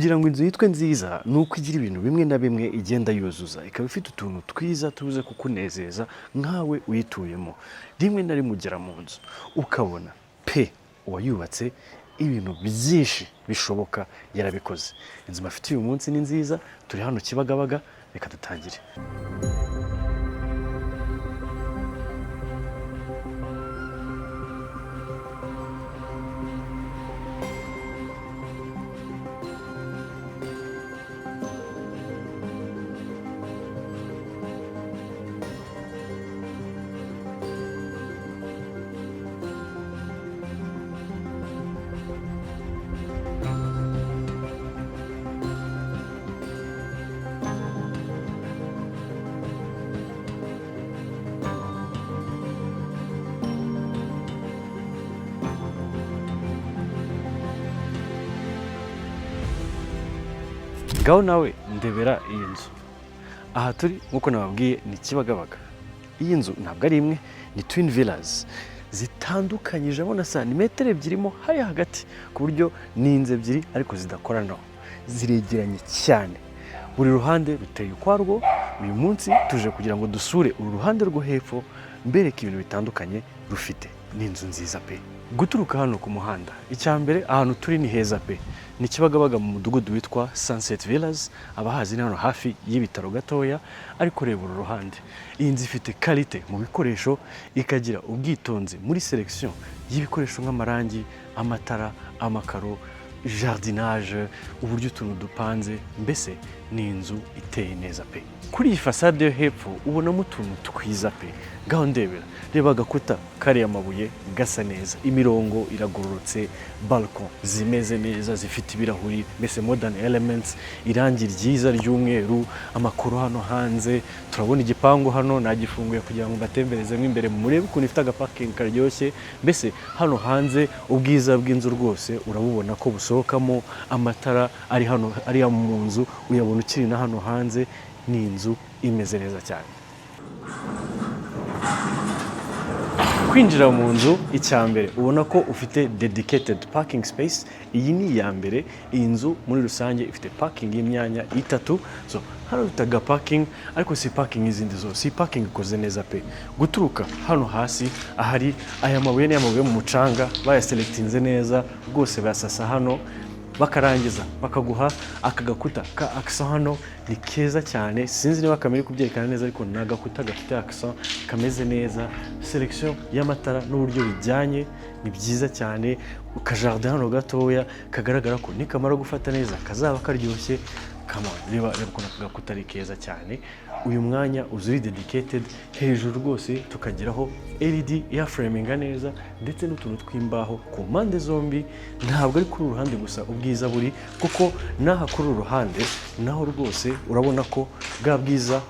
kugira ngo inzu yitwe nziza nuko igira ibintu bimwe na bimwe igenda yuzuza, ikaba ifite utuntu twiza tubuze kukunezeza nkawe uyituyemo. Rimwe na rimwe ugera mu nzu ukabona pe uwayubatse ibintu byinshi bishoboka yarabikoze. Inzu mafite uyu munsi ni nziza, turi hano Kibagabaga, reka dutangire. Ngaho nawe ndebera iyi nzu. Aha turi nkuko nababwiye ni Kibagabaga. Iyi nzu ntabwo ari imwe, ni twin villas zitandukanyijemo na santimetero ebyirimo hari hagati, ku buryo ni inzu ebyiri ariko zidakoranaho, ziregeranye cyane. Buri ruhande ruteye ukwarwo. Uyu munsi tuje kugira ngo dusure uru ruhande rwo hepfo, mbereke ibintu bitandukanye rufite. Ni inzu nziza pe. Guturuka hano ku muhanda, icyambere ahantu turi ni heza pe. Ni Kibagabaga mu mudugudu witwa Sunset Villas, abahazi ni hano hafi y'ibitaro gatoya. Ariko reba uru ruhande, iyi nzu ifite qualité mu bikoresho, ikagira ubwitonzi muri selection y'ibikoresho nk'amarangi, amatara, amakaro, jardinage, uburyo utuntu dupanze, mbese ni inzu iteye neza pe. Kuri iyi fasade yo hepfo ubonamo utuntu twiza pe. Ngaho ndebera, reba agakuta kariya amabuye gasa neza, imirongo iragororotse, balcon zimeze neza zifite ibirahuri, mbese modern elements, irangi ryiza ry'umweru, amakuru hano hanze. Turabona igipangu hano nagifunguye kugira ngo batemberezemo imbere murebe ukuntu ifite agaparking karyoshye. Mbese hano hanze ubwiza bw'inzu rwose urabubona ko busohokamo, amatara ari hano ari mu nzu uyabona ukiri na hano hanze. Ni inzu imeze neza cyane. Kwinjira mu nzu, icyambere ubona ko ufite dedicated parking space. Iyi ni iya mbere. Iyi nzu muri rusange ifite parking y'imyanya itatu. So hano utaga parking, ariko si parking izindi zose, si parking ikoze neza pe. Guturuka hano hasi ahari aya mabuye ni amabuye mu mucanga, bayaselectinze neza rwose, basasa hano bakarangiza bakaguha aka gakuta ka accent. Hano ni keza cyane, sinzi niba kamera kubyerekana neza, ariko ni agakuta gafite accent kameze neza. Selection y'amatara n'uburyo bijyanye ni byiza cyane. Ukajardin hano gatoya kagaragara ko nikamara gufata neza kazaba karyoshye. Reba ukuntu aka gakuta ari keza cyane. Uyu mwanya uzuri dedicated, hejuru rwose tukageraho LED ya framinga neza, ndetse n'utuntu tw'imbaho ku mpande zombi. Ntabwo ari kuri uruhande gusa ubwiza buri, kuko naha kuri uruhande naho rwose urabona ko bwa bwiza,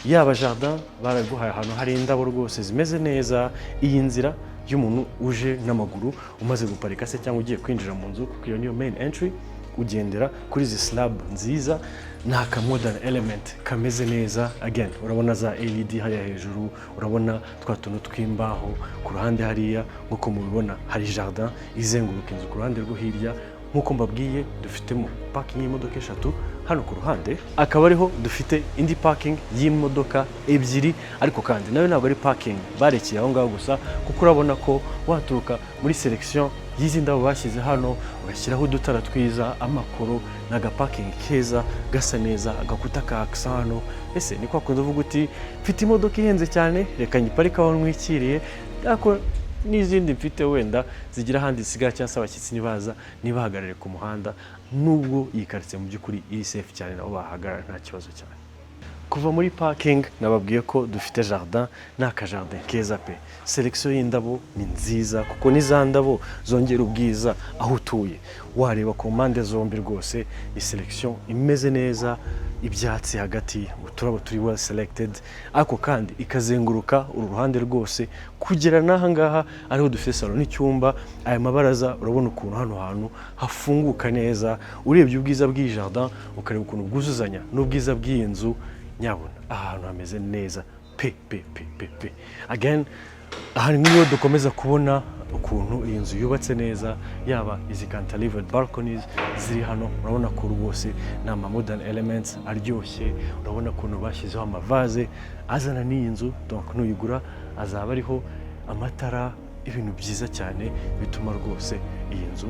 yaba jardin baraguhaye ahantu hari indabo rwose zimeze neza. Iyi nzira y'umuntu uje n'amaguru umaze guparika se cyangwa ugiye kwinjira mu nzu, kuko iyo niyo main entry, ugendera kuri izi slab nziza. Ni aka modern element kameze neza. Again urabona za LED hariya hejuru, urabona twa tuntu tw'imbaho ku ruhande hariya. Nk'uko mubibona hari jardin izenguruka inzu ku ruhande rwo hirya. Nk'uko mbabwiye dufitemo parking y'imodoka eshatu hano ku ruhande, akaba ariho dufite indi parking y'imodoka ebyiri. Ariko kandi nayo ntabwo ari parking barekeye aho ngaho gusa, kuko urabona ko waturuka muri selection y'izi ndabo bashyize hano, ugashyiraho udutara twiza, amakoro, n'agaparking keza gasa neza, agakuta ka accent hano. Ese ni kwa kundi uvuga uti mfite imodoka ihenze cyane, reka nyiparike aho nwikiriye, ariko n'izindi mfite wenda zigira ahandi zisigara, cyangwa se abashyitsi nibaza nibahagarare ku muhanda. Nubwo iyi quartier mu by'ukuri iri safe cyane, nabo bahagarara nta kibazo cyane. Kuva muri parking nababwiye ko dufite jardin, n'aka jardin keza pe. Selection y'indabo ni nziza, kuko ni za ndabo zongera ubwiza aho utuye. Wareba ku mpande zombi rwose iyi selection imeze neza, ibyatsi hagati, uturabo turi well selected, ariko kandi ikazenguruka uru ruhande rwose kugera n'aha ngaha ariho dufite salon n'icyumba. Aya mabaraza urabona ukuntu hano hantu hafunguka neza. Urebye ubwiza bw'iyi jardin ukareba ukuntu bwuzuzanya n'ubwiza bw'iyi nzu, nyabona ahantu hameze neza pe. Again aha niho dukomeza kubona ukuntu iyi nzu yubatse neza, yaba izi cantilevered balconies ziri hano, urabona ko rwose ni ama modern elements aryoshye, urabona ukuntu bashyizeho amavaze azana n'iyi nzu, donc nuyigura azaba ariho amatara, ibintu byiza cyane bituma rwose iyi nzu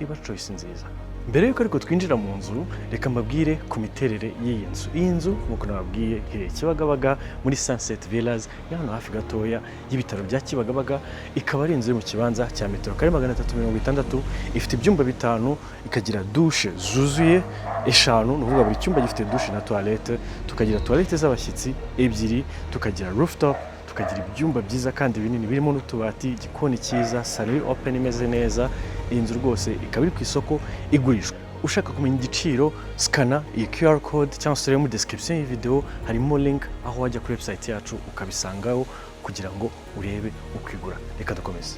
iba choice nziza. Mbere yuko ariko twinjira mu nzu, reka mbabwire ku miterere y'iyi nzu. Iyi nzu nk'uko nababwiye iherereye Kibagabaga muri Sunset Villas, ni hano hafi gatoya y'ibitaro bya Kibagabaga. Ikaba ari inzu iri mu kibanza cya metero kare 360, ifite ibyumba 5, ikagira douche zuzuye 5, ni ukuvuga buri cyumba gifite douche na toilette, tukagira toilette z'abashyitsi 2, tukagira rooftop, tukagira ibyumba byiza kandi binini birimo n'utubati, igikoni cyiza, salon open imeze neza. Iyi nzu rwose ikaba iri ku isoko igurishwa. Ushaka kumenya igiciro, skana iyi QR code cyangwa se muri description y'iyi video harimo link aho wajya kuri website yacu ukabisangaho kugira ngo urebe ukwigura. Reka dukomeze.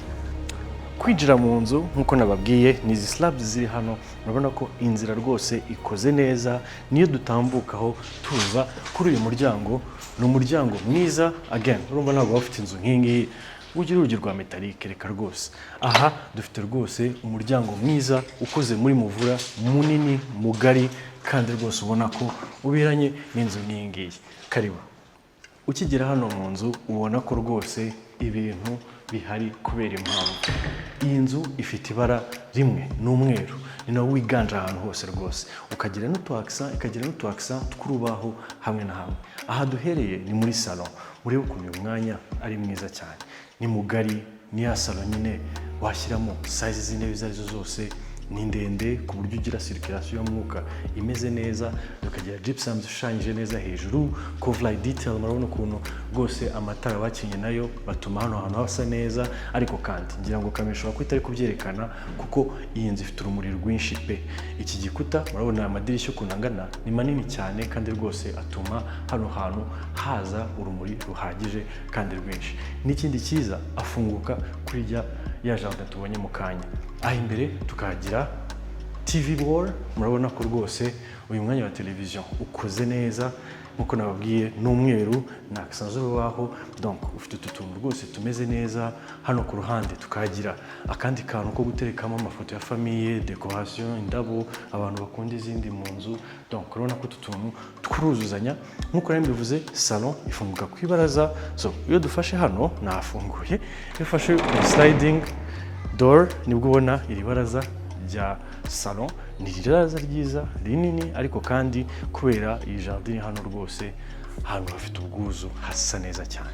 Kwinjira mu nzu nk'uko nababwiye ni izi slabs ziri hano, urabona ko inzira rwose ikoze neza, niyo dutambukaho tuza kuri uyu muryango. Ni umuryango mwiza, again urumva ntabwo bafite inzu nk'ingiyi ugira urugi rwa metalike, reka rwose. Aha dufite rwose umuryango mwiza ukoze muri muvura, munini, mugari, kandi rwose ubona ko ubiranye n'inzu nk'ingiyi. Karibu. Ukigera hano mu nzu ubona ko rwose ibintu bihari kubera impamvu. Iyi nzu ifite ibara rimwe n'umweru, ni nawo wiganje ahantu hose rwose, ukagira n'utuaksa tw'urubaho hamwe na hamwe. Aha duhereye ni muri salon, urebe ukuntu uyu mwanya ari mwiza cyane, ni mugari, ni ya salon nyine washyiramo size z'intebe izo arizo zose, ni ndende ku buryo ugira circulation y'umwuka imeze neza, tukagira gypsum zishushanyije neza hejuru, cove light detail, murabona ukuntu rwose amatara bakinye nayo batuma hano hantu hasa neza. Ariko kandi ngira ngo kamera ko itari kubyerekana kuko iyi nzu ifite urumuri rwinshi pe. Iki gikuta murabona amadirishya ukuntu angana ni manini cyane, kandi rwose atuma hano hantu haza urumuri ruhagije kandi rwinshi. N'ikindi cyiza, afunguka kuri ya jardin tubonye mu kanya. Aha imbere tukagira TV wall, murabona ko rwose uyu mwanya wa televiziyo ukoze neza, nkuko nababwiye n'umweru na accent z'urubaho, donc ufite utuntu rwose tumeze neza. Hano ku ruhande tukagira akandi kantu ko guterekamo amafoto ya famille, decoration, indabo, abantu bakunda izindi mu nzu, donc urabona ko utuntu twuruzuzanya. Nkuko nari mbivuze, salon ifunguka ku ibaraza, so iyo dufashe hano nafunguye, iyo ufashe sliding door nibwo ubona iri baraza rya salon. Ni ibaraza ryiza rinini, ariko kandi kubera iyi jardin hano rwose hano hafite ubwuzu, hasa neza cyane.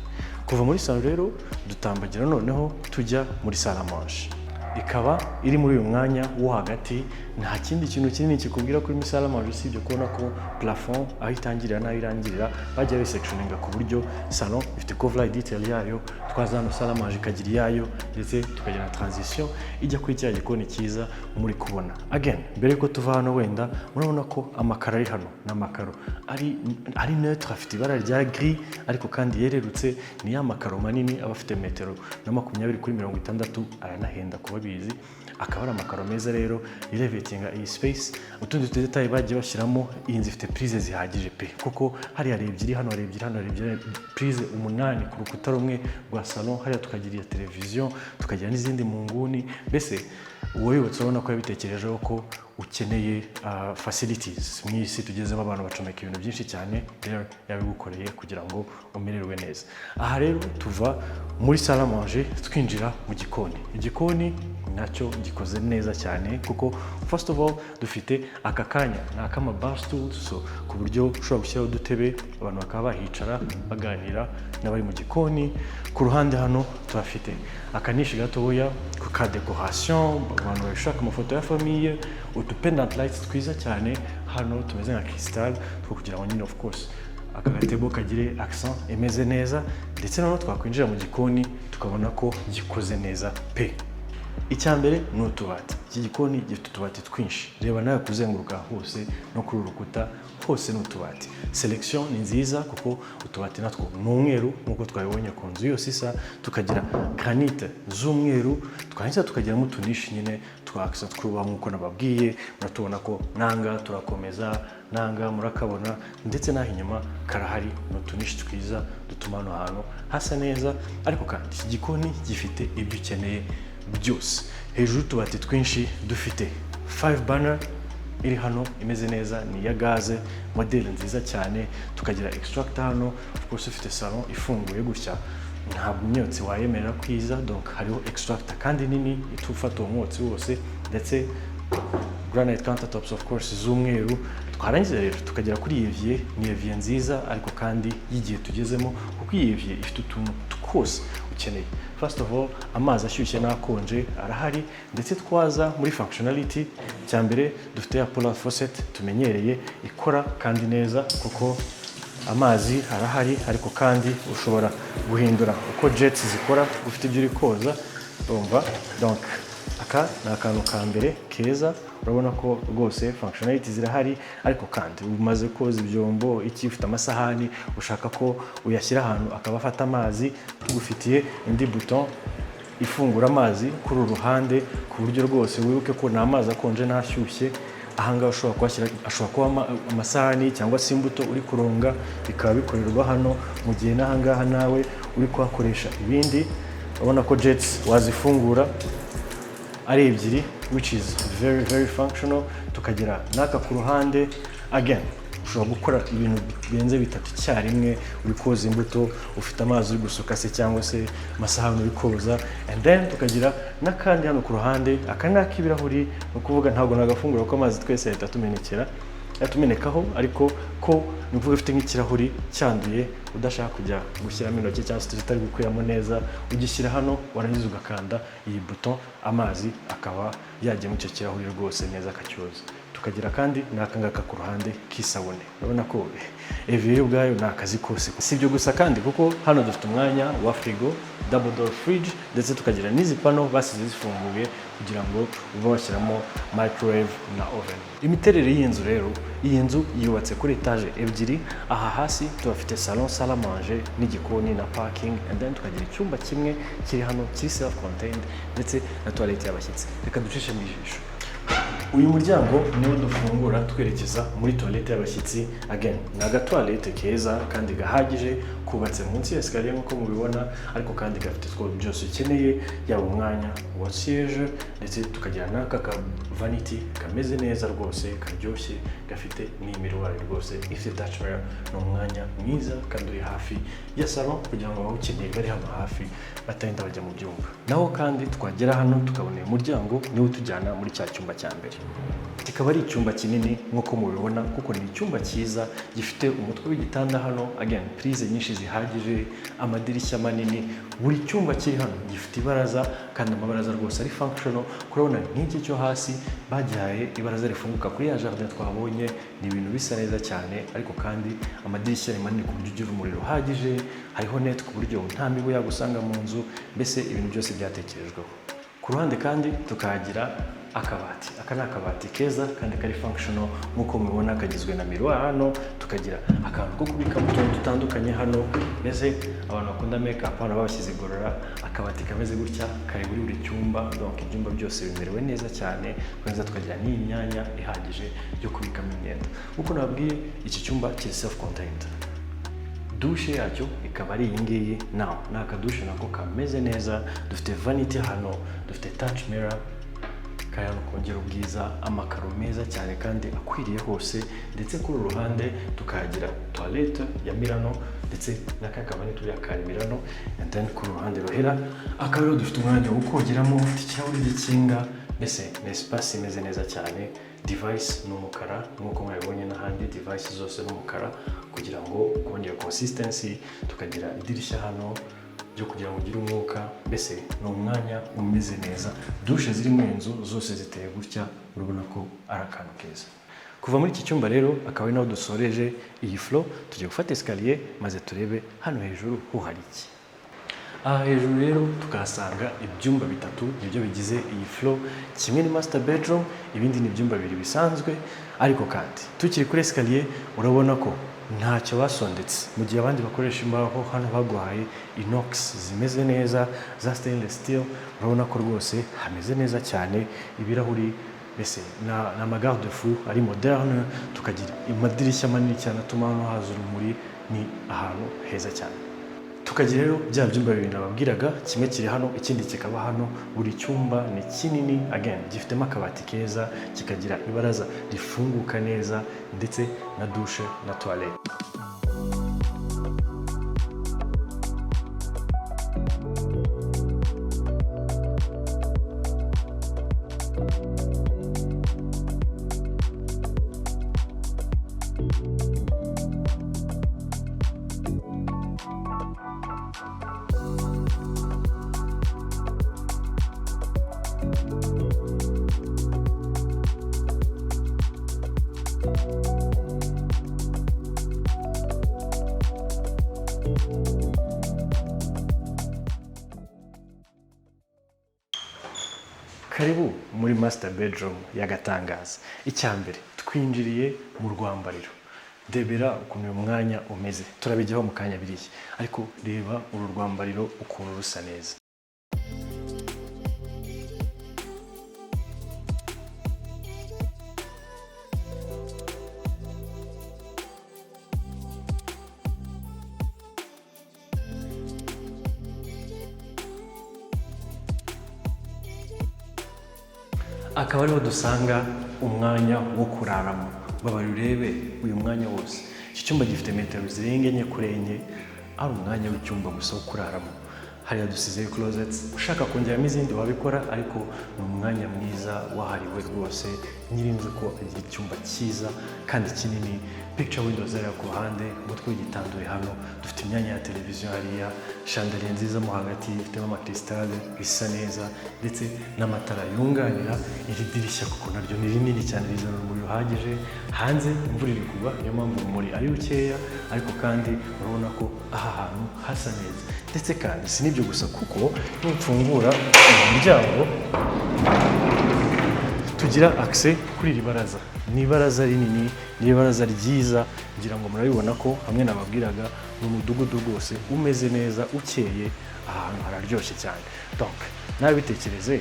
Kuva muri salon rero dutambagira noneho tujya muri salle à manger, ikaba iri muri uyu mwanya wo hagati. Nta kindi kintu kinini kikubwira kuri muri salle à manger usibye kubona ko plafond aho itangirira n'aho irangirira bajya bisectioninga ku buryo salon ifite cove light detail yayo, twaza hano salle à manger ikagira iyayo, ndetse tukagira na transition ijya kuri cya gikoni cyiza muri kubona. Again mbere yuko tuva hano, wenda murabona ko amakaro ari hano n'amakaro ari neutre, afite ibara rya gris ariko kandi yererutse. Ni ya makaro manini aba afite metero na 20 kuri 60, aranahenda kuba bizi. Akaba ari amakaro meza rero elevatinga iyi space. Utundi detail bagiye bashyiramo, iyi nzu ifite prize zihagije pe, kuko hari ebyiri hano, hari ebyiri, prize 8 ku rukuta rumwe rwa salon. Hariya tukagira iya televiziyo, tukagira n'izindi mu nguni. Mbese wowe ubona ko yabitekerejeho ko ukeneye facilities. Mu isi tugezemo abantu bacomeka ibintu byinshi cyane, rero yabigukoreye kugira ngo umererwe neza. Aha rero tuva muri salle à manger twinjira mu gikoni. Igikoni nacyo gikoze neza cyane, kuko first of all dufite aka kanya ni akama bar stools, so ku buryo ushobora gushyiraho udutebe abantu bakaba bahicara baganira n'abari mu gikoni. Ku ruhande hano turafite akanishi gatoya ka decoration, abantu bashaka amafoto ya famille, utu pendant lights twiza cyane hano tumeze nka crystal, two kugira ngo nyine of course aka gatebo kagire accent imeze neza. Ndetse noneho twakwinjira mu gikoni tukabona ko gikoze neza pe. Icyambere ni utubati. Iki gikoni gifite utubati twinshi, reba nawe kuzenguruka hose no kuri urukuta hose ni utubati. Selection ni nziza kuko utubati natwo ni umweru nk'uko twabibonye ku nzu yose isa, tukagira granite z'umweru, twarangiza tukagiramo utunishi nyine twakisa twubaha nk'uko nababwiye. Muratubona ko nanga turakomeza, nanga murakabona, ndetse n'aho inyuma karahari n'utunishi twiza dutuma hano hantu hasa neza. Ariko kandi iki gikoni gifite ibyo ukeneye byose. Hejuru y'utubati twinshi dufite 5 burner iri hano imeze neza, ni ya gaze, modeli nziza cyane. Tukagira extractor hano, of course ufite salon ifunguye gutya ntabwo imyotsi wayemerera kwiza, donc hariho extractor kandi nini itufata uwo mwotsi wose, ndetse granite countertops of course z'umweru. Twarangiza rero tukagera kuri evier, ni evier nziza ariko kandi y'igihe tugezemo, kuko iyi evier ifite utuntu twose ukeneye. First of all, amazi ashyushye n'akonje arahari, ndetse twaza muri functionality, cyambere dufite ya polar faucet tumenyereye ikora kandi neza, kuko amazi arahari, ariko kandi ushobora guhindura uko jets zikora ufite ibyo uri koza, urumva. Donc aka ni akantu ka mbere keza, urabona ko rwose functionality zirahari, ariko kandi umaze koza ibyombo iki ufite amasahani ushaka ko uyashyira ahantu akaba afata amazi, tugufitiye indi button ifungura amazi kuri uruhande, ku buryo rwose wibuke ko nta mazi akonje n'ashyushye. Ahangaha ushobora kuhashyira, ashobora kuba amasahani cyangwa se imbuto uri kuronga, bikaba bikorerwa hano, mu gihe n'ahangaha nawe uri kuhakoresha ibindi. Urabona ko jets wazifungura ari ebyiri, which is very functional. Tukagira n'aka ku ruhande, again ushobora gukora ibintu birenze bitatu icyarimwe, uri koza imbuto, ufite amazi uri gusuka se cyangwa se amasahani uri koza. And then tukagira n'akandi hano ku ruhande, aka ni ak'ibirahuri, ni ukuvuga ntabwo nagafungura ko amazi twese yahita atumenekaho, ariko ko ni ukuvuga ufite nk'ikirahuri cyanduye udashaka kujya gushyiramo intoki cyangwa se tutari gukwiramo neza, ugishyira hano warangiza ugakanda iyi buton, amazi akaba yajya mu icyo kirahuri rwose neza akacyoza. Tukagira kandi n'aka ngaka ku ruhande k'isabune. Urabona ko evier ubwayo ni akazi kose. Si ibyo gusa kandi, kuko hano dufite umwanya wa frigo, double door fridge, ndetse tukagira n'izi pano basize zifunguye kugira ngo ube washyiramo microwave na oven. Imiterere y'iyi nzu rero, iyi nzu yubatse kuri etage ebyiri. Aha hasi tuhafite salon, salle à manger n'igikoni na parking, and then tukagira icyumba kimwe kiri hano kiri self contained, ndetse na toilette y'abashyitsi. Reka ducishe mu ijisho. Uyu muryango niwo dufungura twerekeza muri toilette y'abashyitsi. Again ni agatoilette keza kandi gahagije, kubatse munsi ya escalier nk'uko mubibona, ariko kandi gafite two byose ukeneye, yaba umwanya wa siège, ndetse tukagira n'aka ka vanity kameze neza rwose, karyoshye, gafite n'imiruwari rwose, ifite touch mirror. Ni umwanya mwiza kandi uri hafi ya salon kugira ngo abawukeneye bari hano hafi batagenda bajya mu byumba. Naho kandi twagera hano tukabona uyu muryango niwo tujyana muri cya cyumba cya mbere. Kikaba ari icyumba kinini nk'uko mubibona, kuko ni icyumba cyiza gifite umutwe w'igitanda hano, again prise nyinshi zihagije, amadirishya manini. Buri cyumba kiri hano gifite ibaraza, kandi amabaraza rwose ari functional. Kurabona nk'iki cyo hasi bagihaye ibaraza rifunguka kuri ya jardin twabonye, ni ibintu bisa neza cyane, ariko kandi amadirishya ni manini ku buryo ugira umuriro uhagije, hariho net ku buryo nta mibu yagusanga mu nzu, mbese ibintu byose byatekerejweho. Ku ruhande kandi tukagira akabati. Aka ni akabati keza kandi kari functional nk'uko mubibona, kagizwe na miroir hano. Tukagira akantu ko kubikamo utuntu dutandukanye hano, mbese abantu bakunda make up hano babashyize igorora. Akabati kameze gutya kari buri cyumba, donc ibyumba byose bimerewe neza cyane. Kwanza tukagira n'iyi myanya ihagije yo kubikamo imyenda. Uko nabwiye, iki cyumba kiri self contained. Dushe yacyo ikaba ari iyi ngiyi. Now ni akadushe nako kameze neza, dufite vanity hano, dufite touch mirror, kayano kongera ubwiza, amakaro meza cyane kandi akwiriye hose, ndetse kuri uruhande tukagira toilette ya Milano, ndetse n'akakabani turi akari Milano. And then ku ruhande ruhera akaba dufite umwanya wo kogeramo, ufite ikirahuri gikinga, mbese ni espace imeze neza cyane. Device ni umukara nk'uko mwabibonye n'ahandi, device zose ni umukara kugira ngo kongera consistency. Tukagira idirishya hano byo kugira ngo ugire umwuka, mbese ni umwanya umeze neza. Dushe ziri mu nzu zose ziteye gutya, urabona ko ari akantu keza. Kuva muri iki cyumba rero akaba ari naho dusoreje iyi flow. Tugiye gufata escalier maze turebe hano hejuru ho hari iki. aha hejuru rero tukahasanga ibyumba bitatu nibyo bigize iyi floor. Kimwe ni master bedroom, ibindi ni ibyumba bibiri bisanzwe. Ariko kandi tukiri kuri escalier urabona ko ntacyo basondetse, mu gihe abandi bakoresha imbaho, hano baguhaye inox zimeze neza za stainless steel. Urabona ko rwose hameze neza cyane, ibirahuri mbese na amagarde fou ari moderne, tukagira amadirishya manini cyane atuma hano haza urumuri. Ni ahantu heza cyane. Tukagira rero bya byumba bibiri nababwiraga, kimwe kiri hano, ikindi kikaba hano. Buri cyumba ni kinini, again gifitemo akabati keza, kikagira ibaraza rifunguka neza ndetse na douche na toilette. Karibu muri master bedroom y'agatangaza. Icyambere twinjiriye mu rwambariro. Debera ukuntu uyu mwanya umeze, turabijyaho mu kanya biriye, ariko reba uru rwambariro ukuntu rusa neza. Akaba ariho dusanga umwanya wo kuraramo. Baba urebe uyu mwanya wose. Iki cyumba gifite metero zirenga enye kuri enye, ari umwanya w'icyumba gusa wo kuraramo. Hariya dusizeyo closets, ushaka kongeramo izindi wabikora, ariko ni umwanya mwiza wahariwe rwose nyirinzu ko agira icyumba cyiza kandi kinini. Picture windows zari ku ruhande, umutwe w'igitanda hano, dufite imyanya ya televiziyo hariya, chandelier nziza mo hagati, ifitemo amakrisitale bisa neza ndetse n'amatara yunganira. Iri dirishya kuko naryo ni rinini cyane, rizana urumuri ruhagije. Hanze imvura iri kugwa, niyo mpamvu urumuri ari rukeya, ariko kandi urabona ko aha hantu hasa neza. Ndetse kandi si n'ibyo gusa, kuko nufungura umuryango tugira access kuri iri baraza. Ni ibaraza rinini, ni ibaraza ryiza, ngira ngo murabibona ko hamwe nababwiraga mu mudugudu rwose umeze neza, ukeye, ahantu hararyoshye cyane. Donc nawe bitekereze,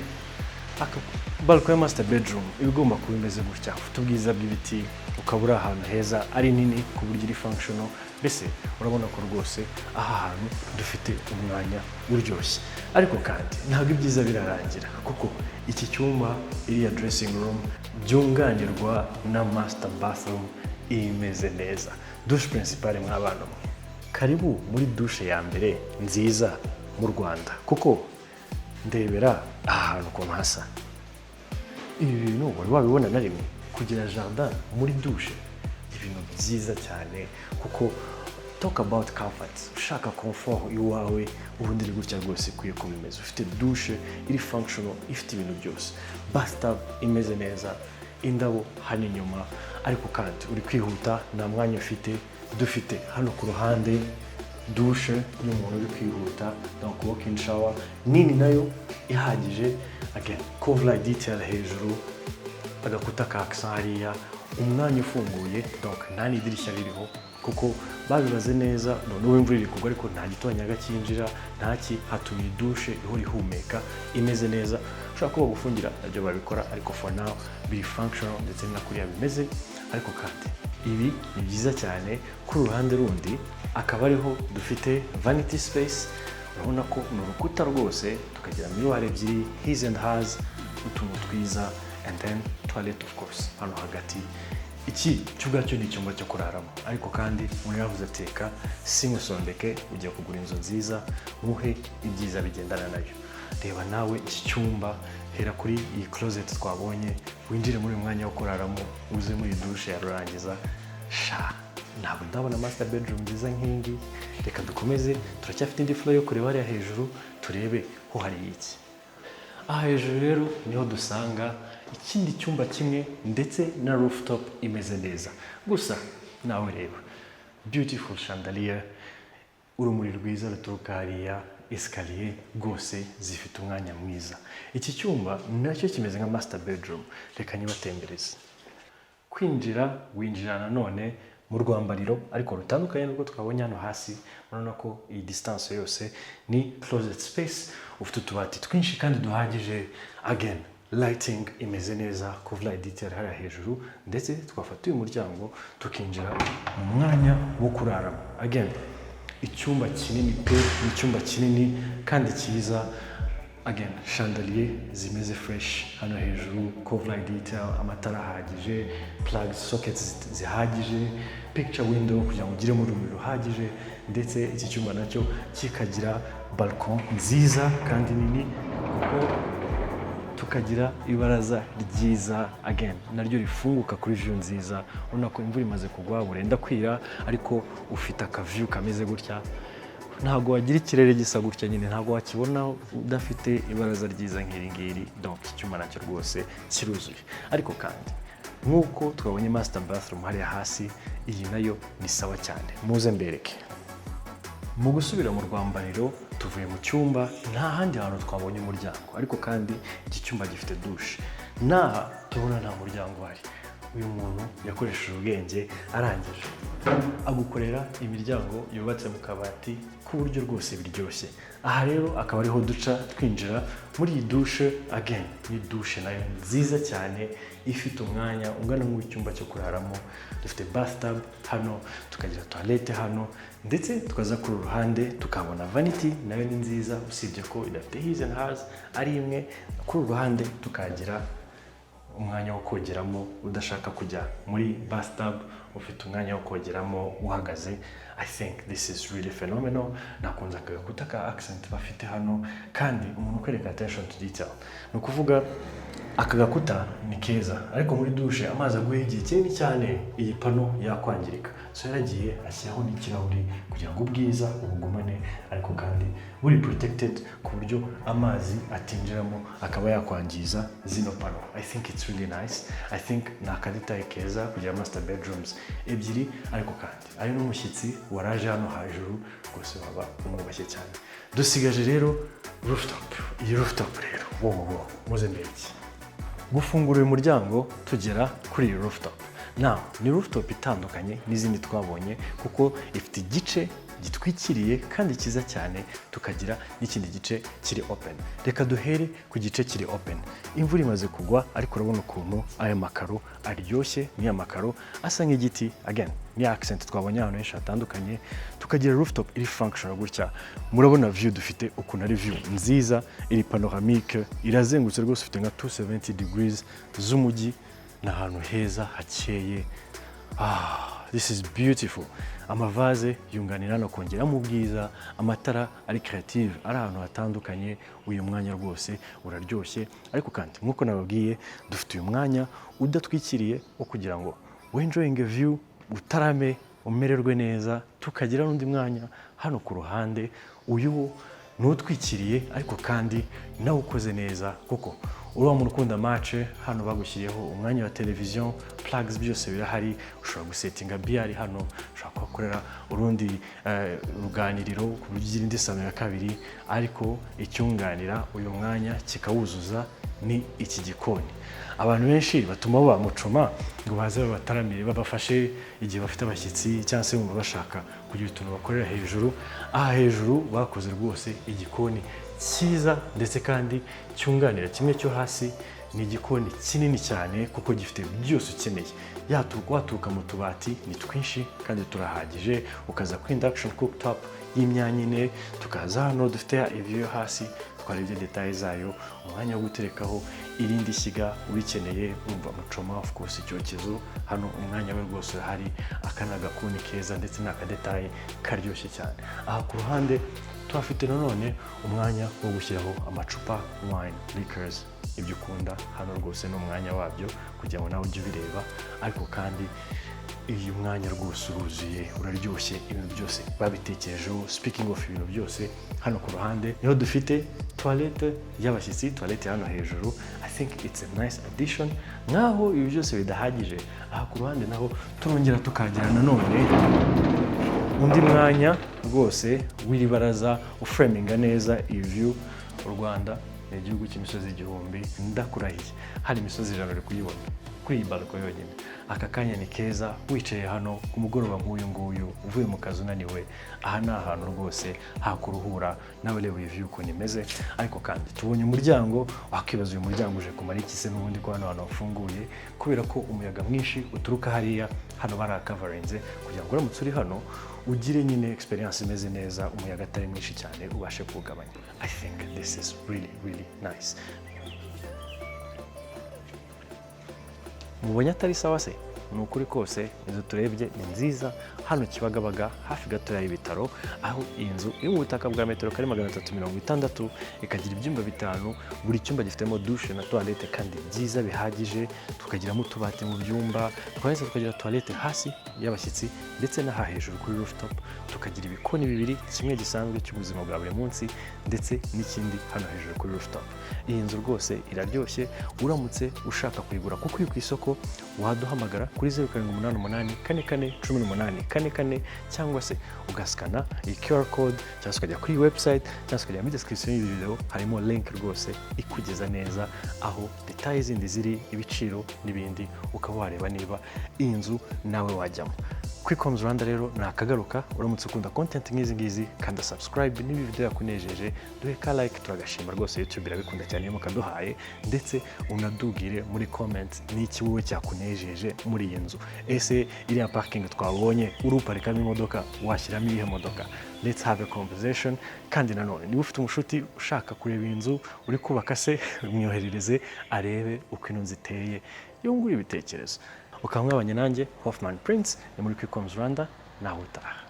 balcony ya master bedroom ibigomba kuba imeze gutya, ufite ubwiza bw'ibiti, ukabura ahantu heza ari nini ku buryo iri functional. Mbese urabona ko rwose aha hantu dufite umwanya uryoshye. Ariko kandi ntabwo ibyiza birarangira, kuko iki cyumba, iriya dressing room byunganirwa na master bathroom imeze neza. Douche principale mw'abana mwe, karibu muri douche ya mbere nziza mu Rwanda, kuko ndebera aha hantu ukuntu hasa. Ibi bintu wari wabibona na rimwe, kugira jardin muri douche, ibintu byiza cyane. Kuko talk about comfort, ushaka comfort iwawe, ubundi ni gutya rwose ikwiye kuba imeze. Ufite douche iri functional, ifite ibintu byose, bathtub imeze neza, indabo hano inyuma. Ariko kandi uri kwihuta, nta mwanya ufite. Dufite hano ku ruhande douche y'umuntu uri kwihuta, donc walk-in shower nini nayo ihagije. Again cover detail hejuru, agakuta ka accent hariya, umwanya ufunguye, donc nta n'idirishya ririho, kuko babibaze neza. None imvura iri kugwa ariko nta gitonyaga cyinjira, ntaki, hatuye douche ihora ihumeka imeze neza. Ushaka ko bagufungira nabyo babikora, ariko for now biri functional ndetse na kuriya bimeze. Ariko kandi ibi ni byiza cyane. Ku ruhande rundi akaba ariho dufite vanity space. Urabona ko ni urukuta rwose, tukagira miroir ebyiri, his and hers, utuntu twiza, and then toilet of course hano hagati. Iki cyubwacyo ni icyumba cyo kuraramo, ariko kandi umuntu yavuze ateka simusondeke, ugiye kugura inzu nziza, muhe ibyiza bigendana nayo. Reba nawe iki cyumba, hera kuri iyi closet twabonye, winjire muri uyu mwanya wo kuraramo, uze muri douche ya rurangiza. Sha, ntabwo ndabona master bedroom nziza nk'ingi. Reka dukomeze, turacyafite indi floor yo kureba hariya hejuru, turebe ho hari iki. Aha hejuru rero niho dusanga ikindi cyumba kimwe ndetse na rooftop imeze neza. Gusa nawe reba beautiful chandelier, urumuri rwiza ruturuka hariya, esikariye rwose zifite umwanya mwiza. Iki cyumba nacyo kimeze nka master bedroom. Reka nyibatembereze. Kwinjira winjira nanone mu rwambariro ariko rutandukanye n'ubwo twabonye hano hasi. Murabona ko iyi distance yose ni closet space. Ufite utubati twinshi kandi duhagije. Again, lighting imeze neza, cover light detail hariya hejuru, ndetse twafata uyu muryango tukinjira mu mwanya wo kuraramo. Again, icyumba kinini pe, icyumba kinini kandi cyiza. Again, chandelier zimeze fresh hano hejuru, cover light detail, amatara ahagije, plugs, sockets zihagije, picture window kugira ngo ugire mu rumuri ruhagije, ndetse iki cyumba nacyo kikagira balcon nziza kandi nini, kuko tukagira ibaraza ryiza. Again, naryo rifunguka kuri view nziza. Ubona ko imvura imaze kugwa, burenda kwira, ariko ufite akaview kameze gutya. Ntabwo wagira ikirere gisa gutya nyine, ntabwo wakibona udafite ibaraza ryiza nk'iri ngiri. Donc icyuma nacyo rwose kiruzuye. Ariko kandi nk'uko twabonye master bathroom hariya hasi, iyi nayo ni sawa cyane. Muze mbereke. Mu gusubira mu rwambariro tuvuye mu cyumba, nta handi hantu twabonye umuryango, ariko kandi iki cyumba gifite douche. Naha tubona nta muryango uhari. Uyu muntu yakoresheje ubwenge arangije agukorera imiryango yubatse mu kabati ku buryo rwose biryoshye. Aha rero akaba ariho duca twinjira muri iyi douche. Again, ni douche nayo nziza cyane ifite umwanya ungana nk'icyumba cyo kuraramo. Dufite bathtub hano, tukagira toilette hano, ndetse tukaza ku ruhande tukabona vanity nayo ni nziza, usibye ko idafite his and hers ari imwe. Ku ruhande tukagira umwanya wo kogeramo udashaka kujya muri bathtub, ufite umwanya wo kogeramo uhagaze. I think this is really phenomenal. Nakunze aka gakuta ka accent bafite hano, kandi umuntu ukwereka attention to detail. Ni ukuvuga aka gakuta ni keza, ariko muri douche amazi aguye igihe kinini cyane iyi pano yakwangirika. So yaragiye ashyiraho n'ikirahuri kugira ngo ubwiza ubugumane, ariko kandi buri protected ku buryo amazi atinjiramo akaba yakwangiza zino pano. I think it's really nice. I think ni akadetaye keza kugira master bedrooms ebyiri, ariko kandi ari n'umushyitsi waraje hano hejuru rwose waba umwubashye cyane. Dusigaje rero rooftop. Iyi rooftop rero muze mbeki. Gufungura uyu muryango tugera kuri iyi rooftop. Now, ni rooftop itandukanye n'izindi twabonye, kuko ifite igice gitwikiriye kandi cyiza cyane, tukagira n'ikindi gice kiri open. Reka duhere ku gice kiri open. Imvura imaze kugwa, ariko urabona ukuntu aya makaro aryoshye, ni amakaro asa nk'igiti. Again, ni accent twabonye ahantu henshi hatandukanye. Tukagira rooftop iri functional gutya. Murabona view dufite ukuntu ari view nziza, iri panoramique, irazengurutse rwose, ufite nka 270 degrees z'umujyi. Ni ahantu heza hakeye. This is beautiful. Amavaze yunganira no kongeramo ubwiza, amatara ari creative, ari ahantu hatandukanye. Uyu mwanya rwose uraryoshye, ariko kandi nk'uko nababwiye, dufite uyu mwanya udatwikiriye wo kugira ngo enjoying a view, utarame, umererwe neza. Tukagira n'undi mwanya hano ku ruhande, uyu n'utwikiriye ariko kandi nawe ukoze neza, kuko uriya muntu ukunda match, hano bagushyiriyeho umwanya wa televiziyo, plugs byose birahari. Ushobora gusetinga BR hano, ushobora kuhakorera urundi ruganiriro ku buryo ugira indi salo ya kabiri, ariko icyunganira uyu mwanya kikawuzuza ni iki gikoni. Abantu benshi batuma bamucuma ngo baze babataramire, babafashe igihe bafite abashyitsi, cyangwa se bumva bashaka kugira utuntu bakorera hejuru. Aha hejuru bakoze rwose igikoni cyiza, ndetse kandi cyunganira kimwe cyo hasi. Ni igikoni kinini cyane kuko gifite byose ukeneye. Waturuka mu tubati ni twinshi kandi turahagije, ukaza ku induction cooktop y'imyanya ine, tukaza hano dufite ivyo yo hasi, twarebye details zayo, umwanya wo guterekaho irindi shyiga urikeneye, umva mucoma of course icyokezo hano, umwanya we rwose hari. Akana gakoni keza, ndetse n'akadetaye karyoshye cyane. Aha ku ruhande tuhafite nanone umwanya wo gushyiraho amacupa, wine, liquors, ibyo ukunda. Hano rwose ni umwanya wabyo kugira ngo nawe ujye ubireba, ariko kandi uyu mwanya rwose uruzuye, uraryoshye, ibintu byose babitekerejeho. Speaking of ibintu byose, hano ku ruhande niho dufite toilette y'abashyitsi, toilette hano hejuru. I think it's a nice addition. Nkaho ibi byose bidahagije, aha ku ruhande naho turongera tukagira nanone undi mwanya rwose w'iri baraza ufreminga neza iyi view. U Rwanda ni igihugu cy'imisozi igihumbi, ndakurahiye hari imisozi ijana uri kuyibona kuri iyi balko yonyine. Aka kanya ni keza wicaye hano ku mugoroba nk'uyu nguyu uvuye mu kazi unaniwe. Aha ni ahantu rwose hakuruhura nawe reba iyi view ukuntu imeze. Ariko kandi tubonye umuryango, wakibaza uyu muryango uje kumara iki se n'ubundi ko hano hantu hafunguye, kubera ko umuyaga mwinshi uturuka hariya, hano barakavarinze kugira ngo uramutse uri hano ugire nyine experience imeze neza, umuyaga atari mwinshi cyane ubashe kuwugabanya. I think this is really nice. Mubonye atari sawa se? Ni ukuri kose inzu turebye ni nziza hano Kibagabaga hafi gato y'ibitaro, aho iyi nzu iri mu butaka bwa metero kare 360, ikagira ibyumba bitanu, buri cyumba gifitemo douche na toilette kandi byiza bihagije, tukagiramo utubati mu byumba, twahise tukagira toilette hasi y'abashyitsi ndetse n'aha hejuru kuri rooftop, tukagira ibikoni bibiri, kimwe gisanzwe cy'ubuzima bwa buri munsi ndetse n'ikindi hano hejuru kuri rooftop. Iyi nzu rwose iraryoshye, uramutse ushaka kuyigura kuko iri ku isoko waduhamagara kuri 0788441844 cyangwa se ugaskana iyi QR code cyangwa ukajya kuri website cyangwa ukajya muri description y'iyi video, harimo link rwose ikugeza neza aho details zindi ziri, ibiciro n'ibindi, ukaba wareba niba iyi nzu nawe wajyamo. Quickhomes Rwanda rero nakagaruka, uramutse ukunda content nk'izi ngizi kanda subscribe, niba video yakunejeje duhe ka like, turagashima rwose, YouTube irabikunda cyane iyo mukaduhaye, ndetse unadugire muri comments n'iki wowe cyakunejeje muri iyi nzu. Ese iriya parking twabonye uruparikamo imodoka washyiramo iyihe modoka? Let's have a conversation. Kandi nanone niba ufite umushuti ushaka kureba inzu uri kubaka se, mwoherereze arebe uko ino nzu iteye, yungura ibitekerezo. Ukamwabanye nanjye Hoffman Prince ni muri Quickhomes Rwanda, nawe utaha.